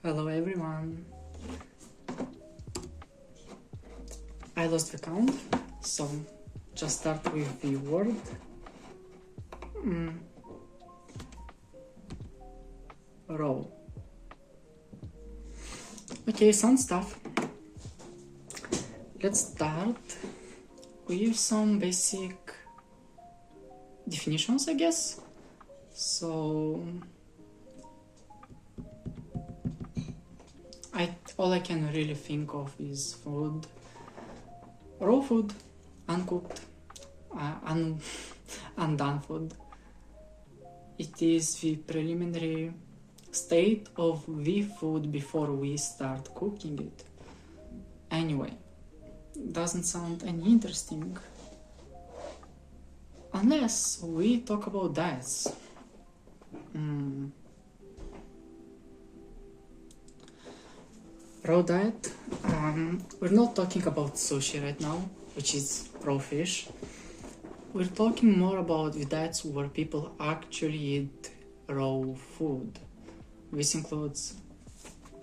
Hello everyone. I lost the count, so just start with the word. Row. Okay, some stuff. Let's start with some basic definitions, I guess. So all I can really think of is food. Raw food, uncooked, undone food. It is the preliminary state of the food before we start cooking it. Anyway, doesn't sound any interesting unless we talk about diets. Raw diet, we're not talking about sushi right now, which is raw fish. We're talking more about the diets where people actually eat raw food. This includes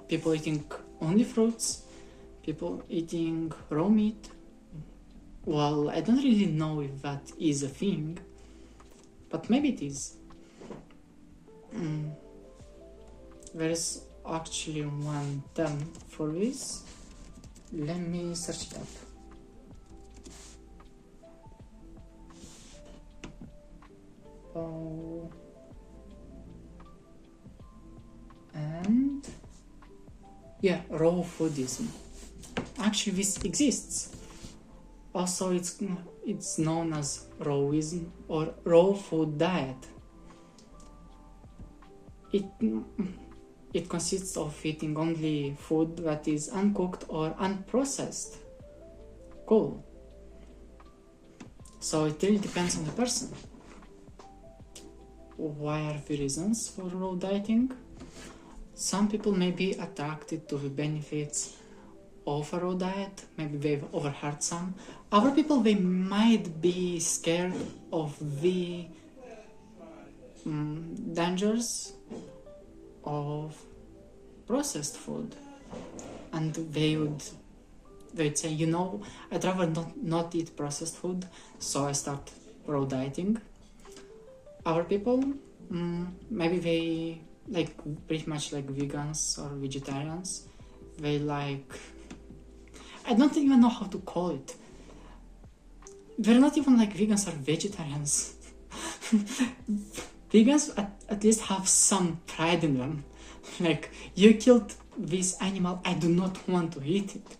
people eating only fruits, people eating raw meat. Well, I don't really know if that is a thing, but maybe it is. There is actually one term for this. Let me search it up. And yeah, raw foodism. Actually, this exists. Also, it's known as rawism or raw food diet. It consists of eating only food that is uncooked or unprocessed. Cool. So it really depends on the person. Why are the reasons for raw dieting? Some people may be attracted to the benefits of a raw diet. Maybe they've overheard some. Other people, they might be scared of the dangers of processed food, and they would say, I'd rather not eat processed food, so I start raw dieting. Other people, maybe they pretty much like vegans or vegetarians. They I don't even know how to call it. They're not even like vegans or vegetarians. Vegans at least have some pride in them. Like, you killed this animal, I do not want to eat it.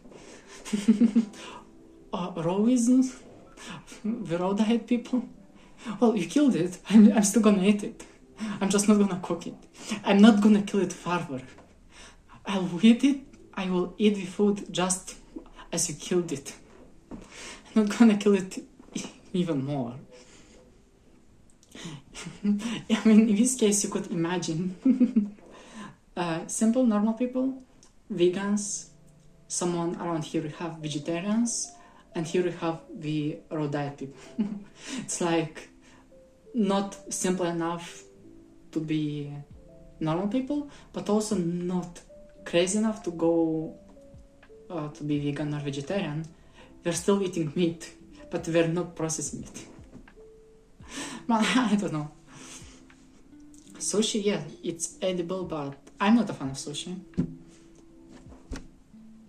Rawism, the raw diet people, well, you killed it, I'm still gonna eat it. I'm just not gonna cook it. I'm not gonna kill it further. I'll eat it, I will eat the food just as you killed it. I'm not gonna kill it even more. I mean, in this case, you could imagine simple, normal people, vegans, someone around here we have vegetarians, and here we have the raw diet people. It's like not simple enough to be normal people, but also not crazy enough to go to be vegan or vegetarian. They're still eating meat, but they're not processing it. Well, I don't know. Sushi, yeah, it's edible, but I'm not a fan of sushi.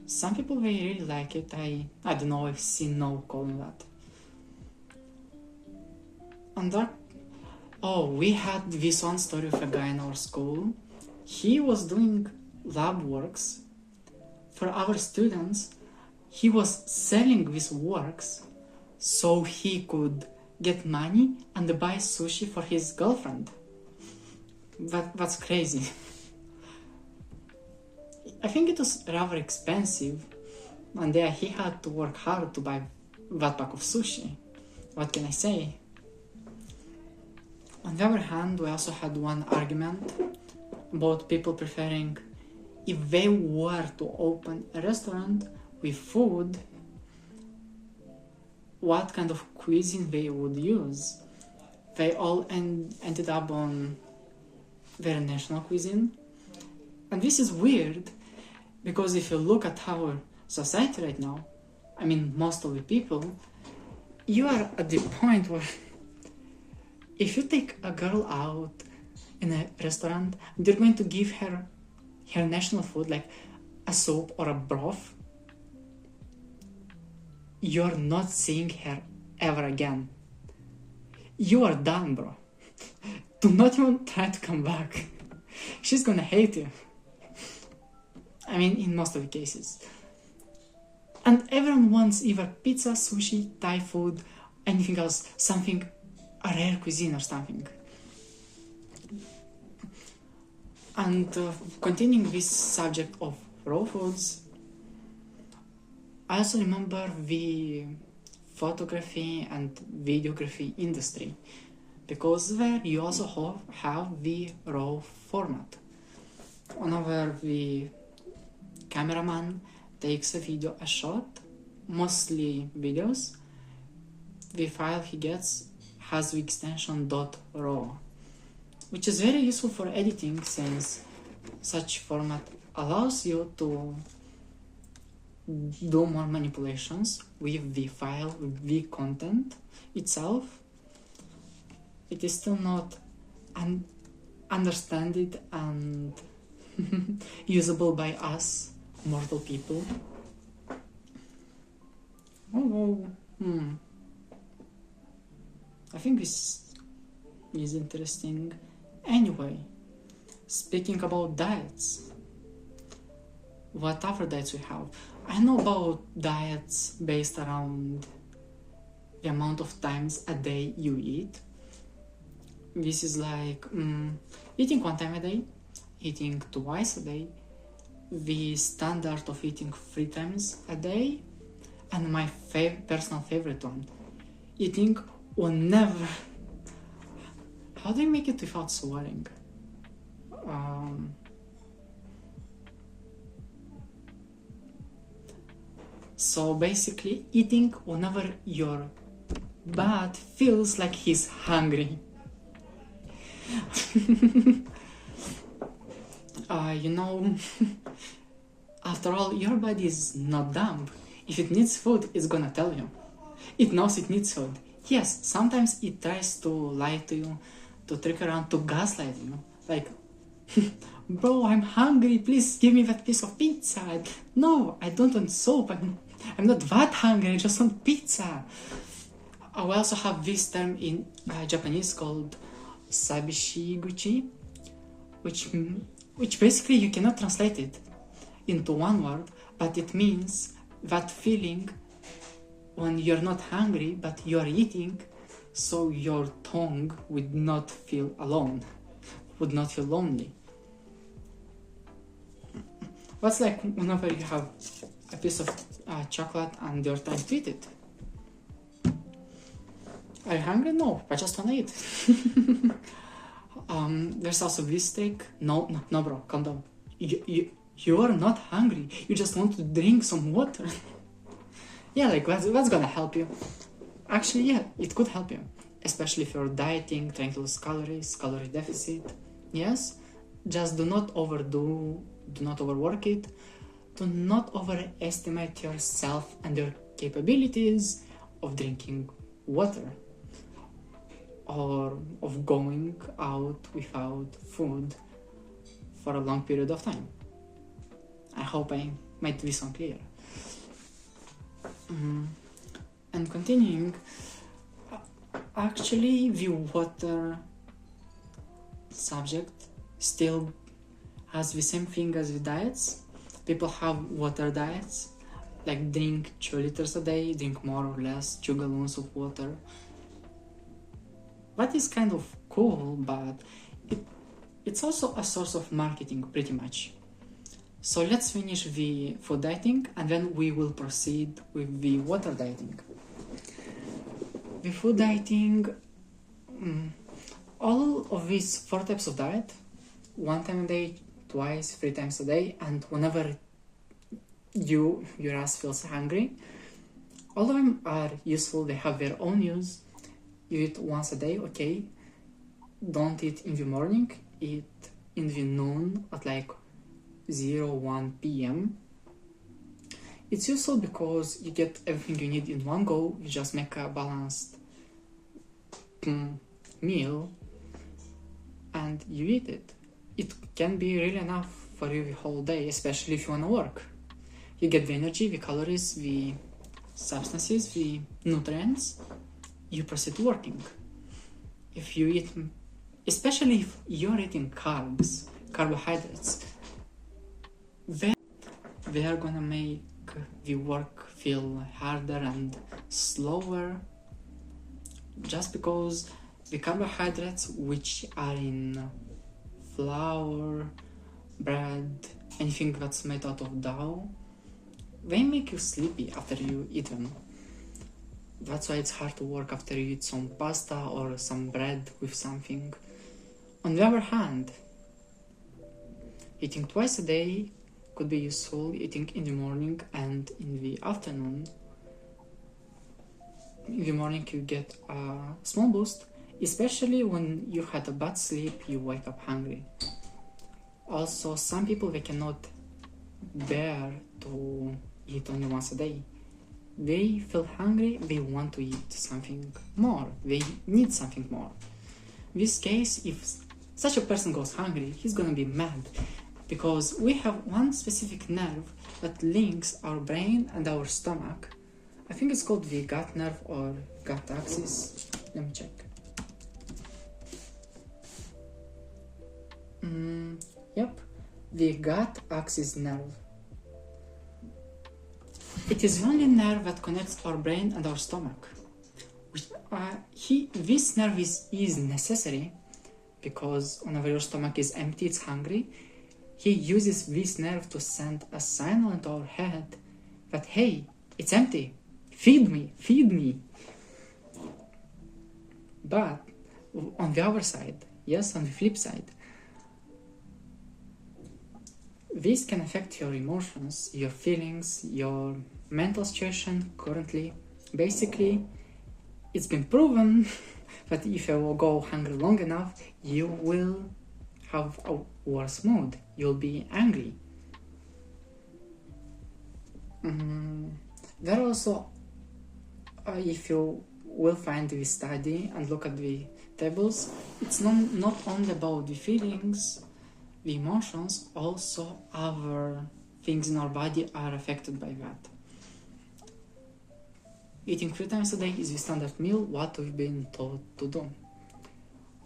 Some people, they really like it. I don't know, I've seen no calling that. And that, we had this one story of a guy in our school. He was doing lab works for our students. He was selling these works so he could get money and buy sushi for his girlfriend. That's crazy. I think it was rather expensive, and yeah, he had to work hard to buy that pack of sushi. What can I say? On the other hand, we also had one argument about people preferring, if they were to open a restaurant with food, what kind of cuisine they would use. They all ended up on their national cuisine, And this is weird, because if you look at our society right now, I mean, most of the people, you are at the point where if you take a girl out in a restaurant, you're going to give her her national food, like a soup or a broth, you're not seeing her ever again. You are done, bro. Do not even try to come back. She's gonna hate you. I mean, in most of the cases. And everyone wants either pizza, sushi, Thai food, anything else, something, a rare cuisine or something. And continuing this subject of raw foods, I also remember the photography and videography industry, because there you also have the raw format. Whenever the cameraman takes a shot, mostly videos, the file he gets has the extension .raw, which is very useful for editing, since such format allows you to do more manipulations with the file, with the content itself. It is still not understood and usable by us mortal people. I think this is interesting. Anyway, speaking about diets, what other diets we have? I know about diets based around the amount of times a day you eat. This is like eating 1 time a day, eating twice a day, the standard of eating 3 times a day, and my personal favorite one, eating whenever. How do you make it without swearing? So basically, eating whenever your butt feels like he's hungry. You know, after all, your body is not dumb. If it needs food, it's gonna tell you. It knows it needs food. Yes, sometimes it tries to lie to you, to trick around, to gaslight you. Like, bro, I'm hungry, please give me that piece of pizza. No, I don't want soup. I'm not that hungry, I just want pizza. We also have this term in Japanese called sabishiguchi, which basically you cannot translate it into one word, but it means that feeling when you're not hungry but you're eating, so your tongue would not feel alone, would not feel lonely. What's like whenever you have a piece of chocolate and you're trying to eat it? Are you hungry? No, I just wanna eat. There's also this steak. No, bro, calm down. You are not hungry. You just want to drink some water. Yeah, like what's gonna help you? Actually, yeah, it could help you, especially if you're dieting, trying to lose calories, calorie deficit. Yes, just do not overdo, do not overwork it, do not overestimate yourself and your capabilities of drinking water or of going out without food for a long period of time. I hope I made this unclear. And continuing, actually the water subject still has the same thing as the diets. People have water diets, like drink 2 liters a day, drink more or less 2 gallons of water. That is kind of cool, but it's also a source of marketing pretty much. So let's finish the food dieting and then we will proceed with the water dieting. The food dieting, all of these 4 types of diet, 1 time a day, twice, 3 times a day, and whenever your ass feels hungry, all of them are useful, they have their own use. You eat once a day, okay. Don't eat in the morning, eat in the noon at like 12:01 p.m. It's useful because you get everything you need in one go. You just make a balanced meal and you eat it. It can be really enough for you the whole day, especially if you want to work. You get the energy, the calories, the substances, the nutrients. You proceed working. If you eat, especially if you're eating carbohydrates, then they are gonna make the work feel harder and slower, just because the carbohydrates, which are in flour, bread, anything that's made out of dough, they make you sleepy after you eat them. That's why it's hard to work after you eat some pasta or some bread with something. On the other hand, eating twice a day could be useful. Eating in the morning and in the afternoon. In the morning you get a small boost, especially when you had a bad sleep, you wake up hungry. Also, some people, they cannot bear to eat only once a day. They feel hungry, they want to eat something more, they need something more. In this case, if such a person goes hungry, he's gonna be mad, because we have one specific nerve that links our brain and our stomach. I think it's called the gut nerve or gut axis. Let me check. Yep, the gut axis nerve. It is the only nerve that connects our brain and our stomach. This nerve is necessary because whenever your stomach is empty, it's hungry. He uses this nerve to send a signal into our head that, hey, it's empty, feed me. But on the other side, yes, on the flip side, this can affect your emotions, your feelings, your mental situation currently. Basically, it's been proven that if you will go hungry long enough, you will have a worse mood. You'll be angry. There also, if you will find the study and look at the tables, it's not only about the feelings, the emotions, also other things in our body are affected by that. Eating 3 times a day is the standard meal, what we've been taught to do.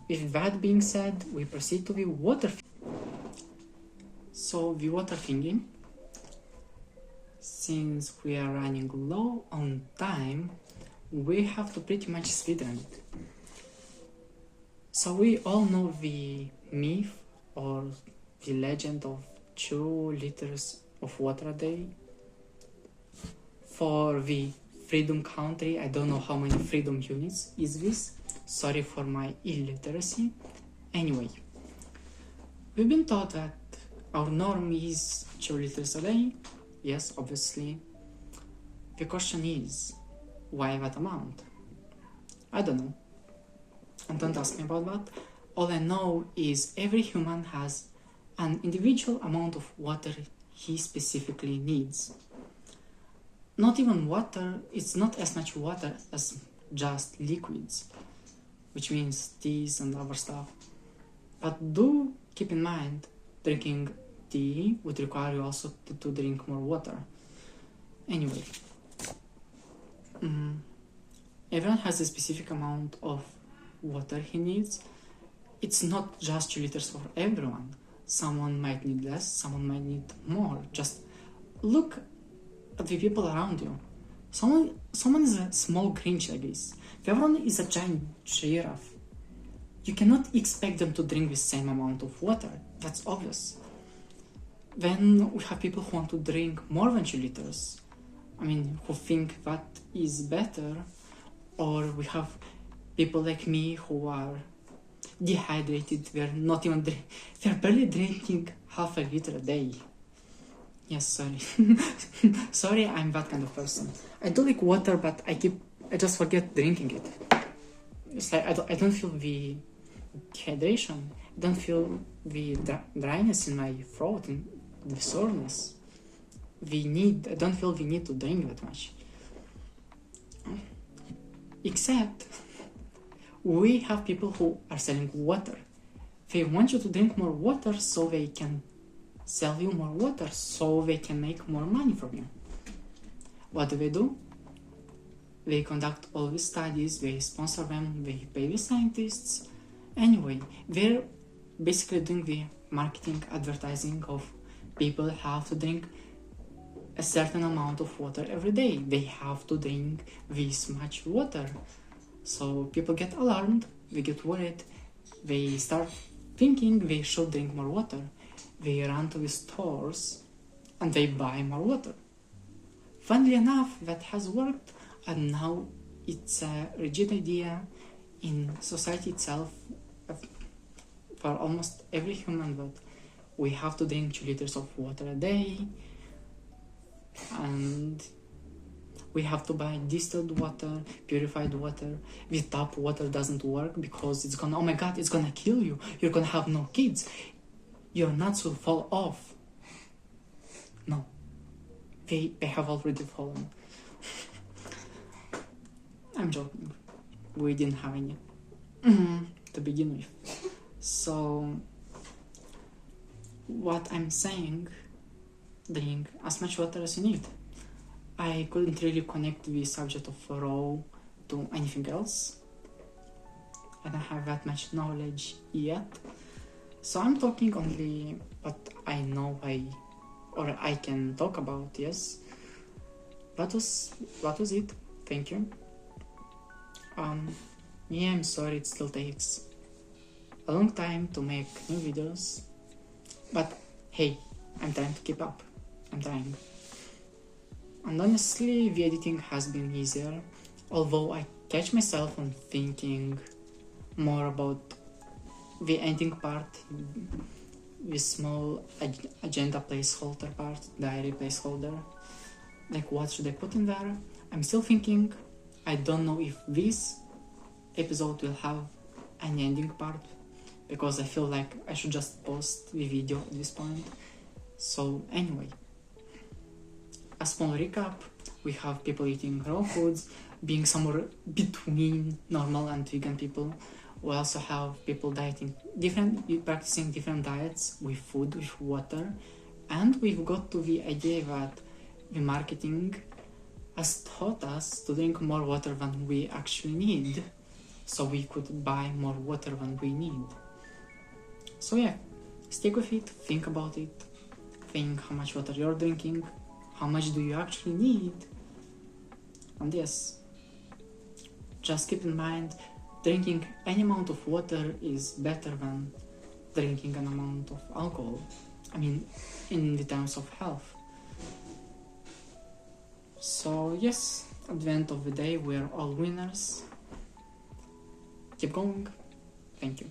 With that being said, we proceed to the water. So the water thingy, since we are running low on time, we have to pretty much speedrun it. So we all know the myth or the legend of 2 liters of water a day. For the freedom country, I don't know how many freedom units is this. Sorry for my illiteracy. Anyway, we've been taught that our norm is 2 liters a day. Yes, obviously. The question is, why that amount? I don't know. And don't ask me about that. All I know is every human has an individual amount of water he specifically needs. Not even water, it's not as much water as just liquids, which means teas and other stuff. But do keep in mind, drinking tea would require you also to drink more water. Anyway, everyone has a specific amount of water he needs. It's not just 2 liters for everyone. Someone might need less, someone might need more. Just look at the people around you. Someone is a small Grinch like this. The other one is a giant giraffe. You cannot expect them to drink the same amount of water. That's obvious. Then we have people who want to drink more than 2 liters. Who think that is better. Or we have people like me who are dehydrated. They're barely drinking half a liter a day. Yes, sorry. Sorry, I'm that kind of person. I do like water, but I just forget drinking it. It's like I don't feel the dehydration. I don't feel the dryness in my throat the soreness. I don't feel we need to drink that much. Except, we have people who are selling water. They want you to drink more water so they can sell you more water, so they can make more money from you. What do? They conduct all the studies, they sponsor them, they pay the scientists. Anyway, they're basically doing the marketing, advertising of people have to drink a certain amount of water every day. They have to drink this much water. So people get alarmed, they get worried, they start thinking they should drink more water. They run to the stores and they buy more water. Funnily enough, that has worked, and now it's a rigid idea in society itself for almost every human that we have to drink 2 liters of water a day, and we have to buy distilled water, purified water. The tap water doesn't work because it's gonna, oh my god, it's gonna kill you. You're gonna have no kids. Your nuts will fall off. No. They have already fallen. I'm joking. We didn't have any to begin with. So, what I'm saying, drink as much water as you need. I couldn't really connect the subject of raw to anything else. I don't have that much knowledge yet. So I'm talking only what I know I can talk about, yes. That was it. Thank you. Yeah, I'm sorry it still takes a long time to make new videos. But hey, I'm trying to keep up. I'm trying. And honestly, the editing has been easier, although I catch myself on thinking more about the ending part, the small agenda placeholder part, diary placeholder. Like, what should I put in there? I'm still thinking. I don't know if this episode will have an ending part, because I feel like I should just post the video at this point. So anyway, a small recap: we have people eating raw foods, being somewhere between normal and vegan people. We also have people practicing different diets with food, with water, and we've got to the idea that the marketing has taught us to drink more water than we actually need, so we could buy more water than we need. So yeah, stick with it, think about it, think how much water you're drinking, how much do you actually need, and yes, just keep in mind, drinking any amount of water is better than drinking an amount of alcohol. I mean, in the terms of health. So yes, at the end of the day, we're all winners. Keep going. Thank you.